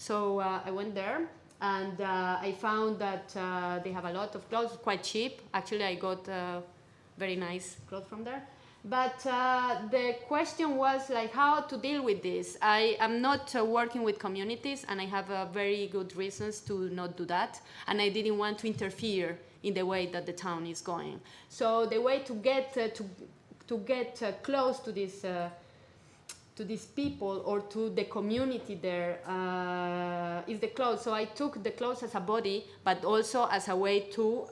So I went there, and I found that they have a lot of clothes, quite cheap. Actually, I got very nice clothes from there. But the question was like how to deal with this. I am not working with communities, and I have very good reasons to not do that. And I didn't want to interfere in the way that the town is going. So the way to get close to these people or to the community there is the clothes. So I took the clothes as a body, but also as a way to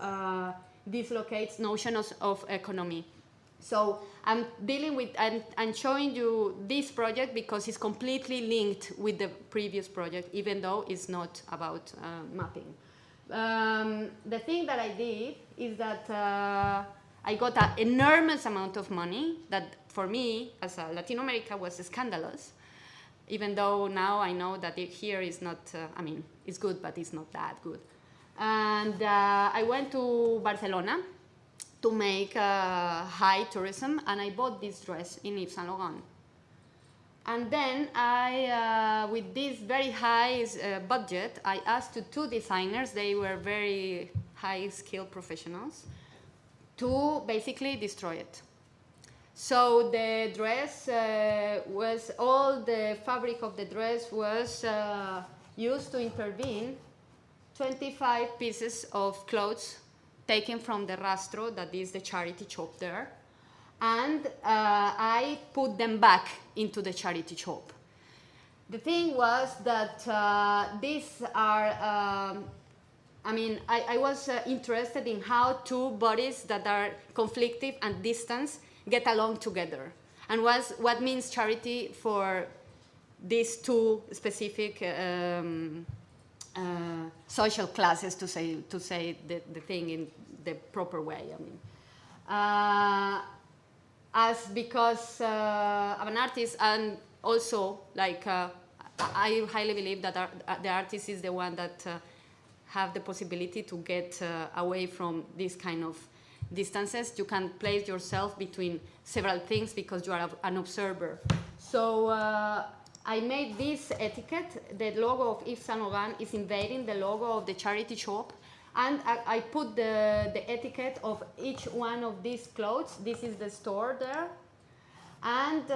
dislocate notions of economy. So I'm dealing with, I'm showing you this project because it's completely linked with the previous project, even though it's not about mapping. The thing that I did is that I got an enormous amount of money that for me, as a Latin America, was scandalous. Even though now I know that here is not, I mean, it's good, but it's not that good. And I went to Barcelona to make high tourism, and I bought this dress in Yves Saint Laurent. And then I, with this very high budget, I asked to two designers, they were very high-skilled professionals, to basically destroy it. So the dress was, all the fabric of the dress was used to intervene 25 pieces of clothes taken from the rastro, that is the charity shop there, and I put them back into the charity shop. The thing was that these are, I mean, I was interested in how two bodies that are conflictive and distant get along together, and what means charity for these two specific social classes, to say the thing in the proper way. I mean, as because I'm an artist, and also like I highly believe that the artist is the one that have the possibility to get away from this kind of distances. You can place yourself between several things because you are an observer. So I made this etiquette. The logo of Yves Saint Laurent is invading the logo of the charity shop, and I put the etiquette of each one of these clothes. This is the store there, and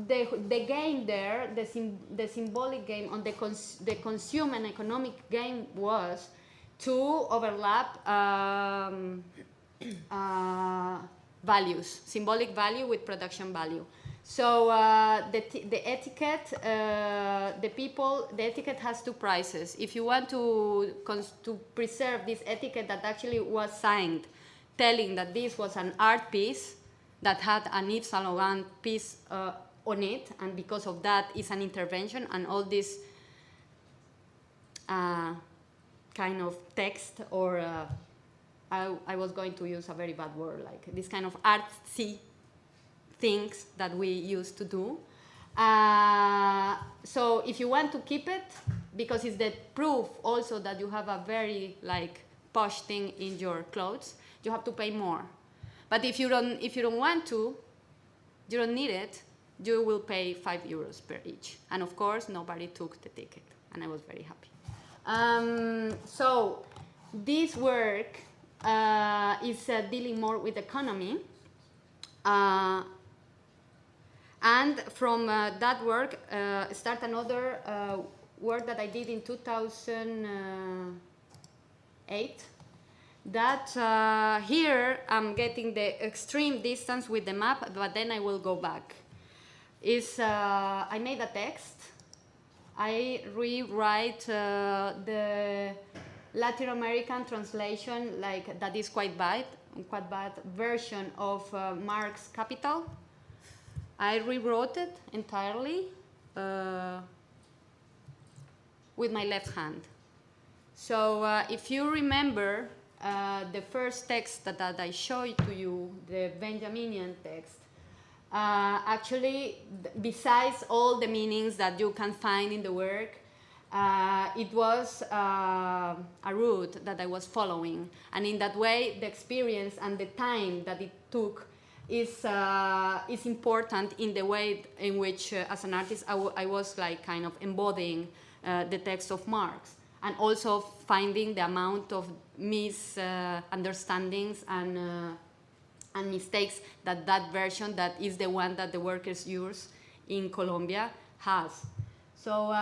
the game there, the symbolic game on the consumer and economic game was to overlap values, symbolic value with production value. So the etiquette, the etiquette has two prices. If you want to preserve this etiquette that actually was signed, telling that this was an art piece that had an Yves Saint Laurent piece on it, and because of that is an intervention, and all this kind of text, or I was going to use a very bad word, like this kind of artsy things that we used to do. So if you want to keep it, because it's the proof also that you have a very like posh thing in your clothes, you have to pay more. But if you don't want to, you don't need it, you will pay €5 per each. And of course, nobody took the ticket, and I was very happy. So this work is dealing more with economy. And from that work, start another work that I did in 2008. That here I'm getting the extreme distance with the map, but then I will go back. I made a text. I rewrite the Latin American translation, like that is quite bad version of Marx's Capital. I rewrote it entirely with my left hand. So if you remember the first text that I showed to you, the Benjaminian text, actually, besides all the meanings that you can find in the work, it was a route that I was following. And in that way, the experience and the time that it took is important in the way in which, as an artist, I was like kind of embodying the text of Marx, and also finding the amount of misunderstandings and mistakes that version, that is the one that the workers use in Colombia, has. So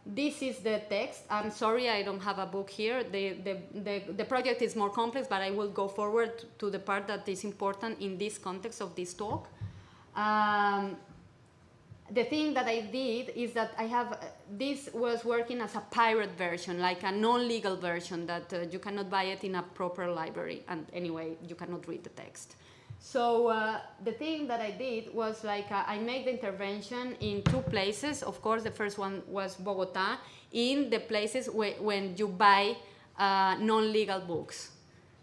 this is the text. I'm sorry I don't have a book here. The project is more complex, but I will go forward to the part that is important in this context of this talk. The thing that I did is that this was working as a pirate version, like a non-legal version that you cannot buy it in a proper library, and anyway, you cannot read the text. So the thing that I did was like I made the intervention in 2 places. Of course, the first one was Bogota, in the places when you buy non-legal books.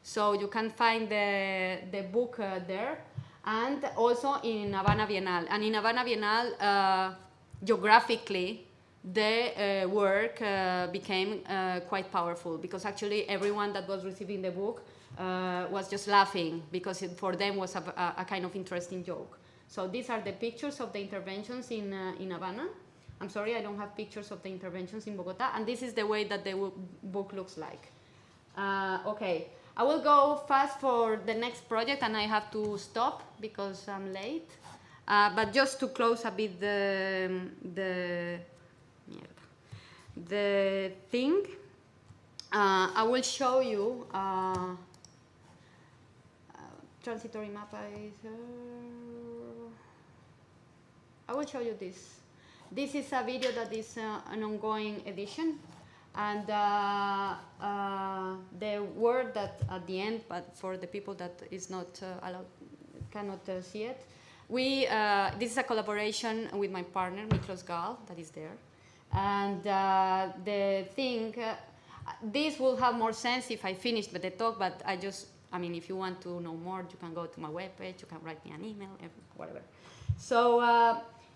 So you can find the book there, and also in Havana Bienal. And in Havana Bienal, geographically, the work became quite powerful, because actually everyone that was receiving the book was just laughing, because it for them was a kind of interesting joke. So these are the pictures of the interventions in Havana. I'm sorry, I don't have pictures of the interventions in Bogota, and this is the way that the book looks like. Okay, I will go fast for the next project, and I have to stop because I'm late. But just to close a bit the thing, I will show you. Transitory map I will show you this. This is a video that is an ongoing edition, and the word that at the end, but for the people that is not allowed, cannot see it, this is a collaboration with my partner Miklos Gal, that is there, and the thing, this will have more sense if I finished the talk, but I mean, if you want to know more, you can go to my webpage, you can write me an email, whatever. So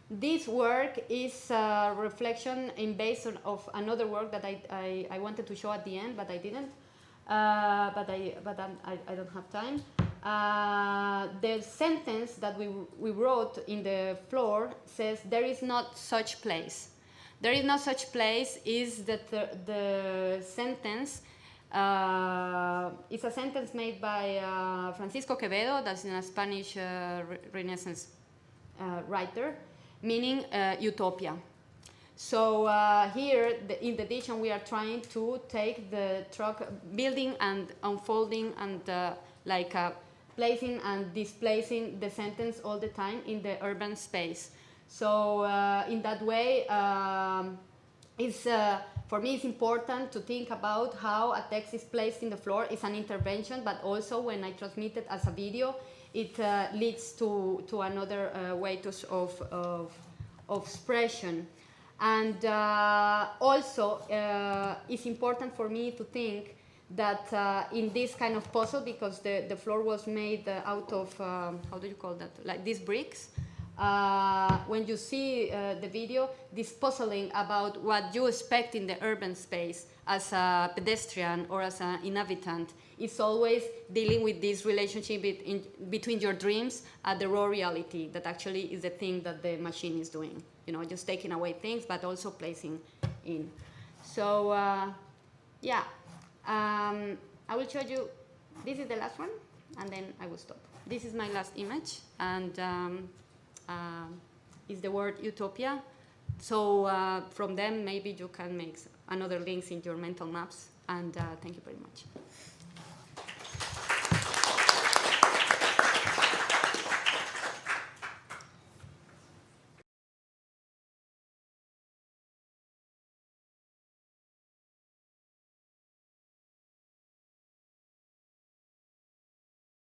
this work is a reflection based of another work that I wanted to show at the end, but I didn't. But I don't have time. The sentence that we wrote in the floor says, "There is not such place." There is no such place is that the sentence. It's a sentence made by Francisco Quevedo, that's a Spanish Renaissance writer, meaning utopia. So here, in the edition, we are trying to take the truck building and unfolding and placing and displacing the sentence all the time in the urban space. So in that way, for me, it's important to think about how a text is placed in the floor. It's an intervention, but also when I transmit it as a video, it leads to another way of expression. And also, it's important for me to think that in this kind of puzzle, because the floor was made out of, how do you call that, like these bricks, when you see the video, this puzzling about what you expect in the urban space as a pedestrian or as an inhabitant is always dealing with this relationship between your dreams and the raw reality that actually is the thing that the machine is doing. You know, just taking away things, but also placing in. So, yeah, I will show you, this is the last one, and then I will stop. This is my last image, and is the word utopia. So from them, maybe you can make another links in your mental maps. And thank you very much.